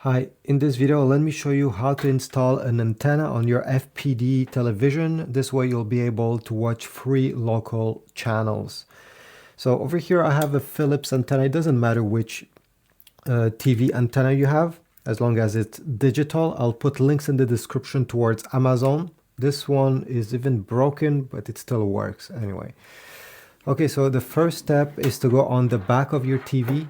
Hi, in this video let me show you how to install an antenna on your FPD television. This way you'll be able to watch free local channels. So over here I have a Philips antenna. It doesn't matter which TV antenna you have, as long as it's digital. I'll put links in the description towards Amazon. This one is even broken, but it still works anyway. Okay, so the first step is to go on the back of your TV.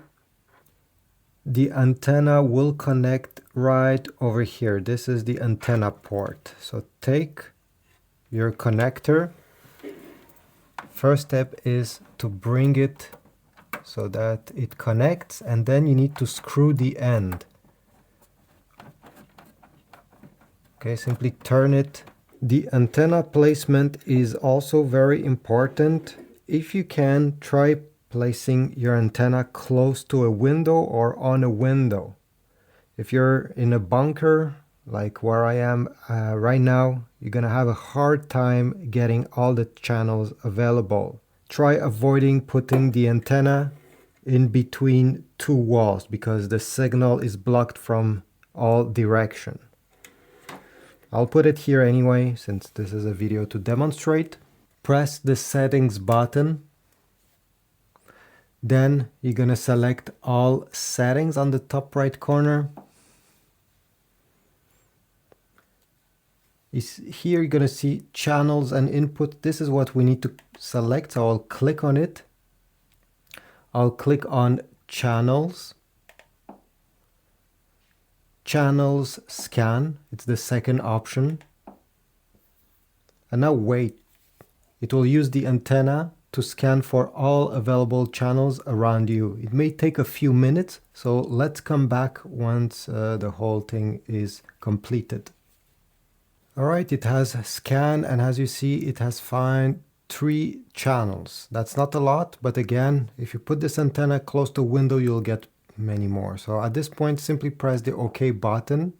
The antenna will connect right over here. This is the antenna port. So take your connector. First step is to bring it so that it connects, and then you need to screw the end. Okay, simply turn it. The antenna placement is also very important. If you can, try placing your antenna close to a window or on a window. If you're in a bunker, like where I am right now, you're gonna have a hard time getting all the channels available. Try avoiding putting the antenna in between two walls because the signal is blocked from all directions. I'll put it here anyway, since this is a video to demonstrate. Press the settings button. Then you're going to select all settings on the top right corner. Here you're going to see channels and input. This is what we need to select. So I'll click on it. I'll click on channels. Channels scan. It's the second option. And now wait. It will use the antenna to scan for all available channels around you. It may take a few minutes, so let's come back once the whole thing is completed. Alright, it has scanned, and as you see, it has found 3 channels. That's not a lot, but again, if you put this antenna close to a window, you'll get many more. So at this point, simply press the OK button.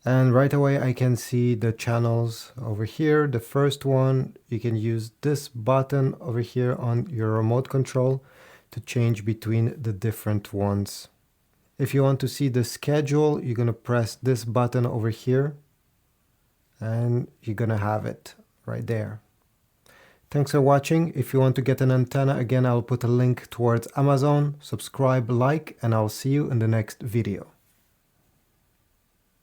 And right away I can see the channels over here. The first one, you can use this button over here on your remote control to change between the different ones. If you want to see the schedule, you're going to press this button over here and you're going to have it right there. Thanks for watching. If you want to get an antenna, again, I'll put a link towards Amazon. Subscribe, like, and I'll see you in the next video.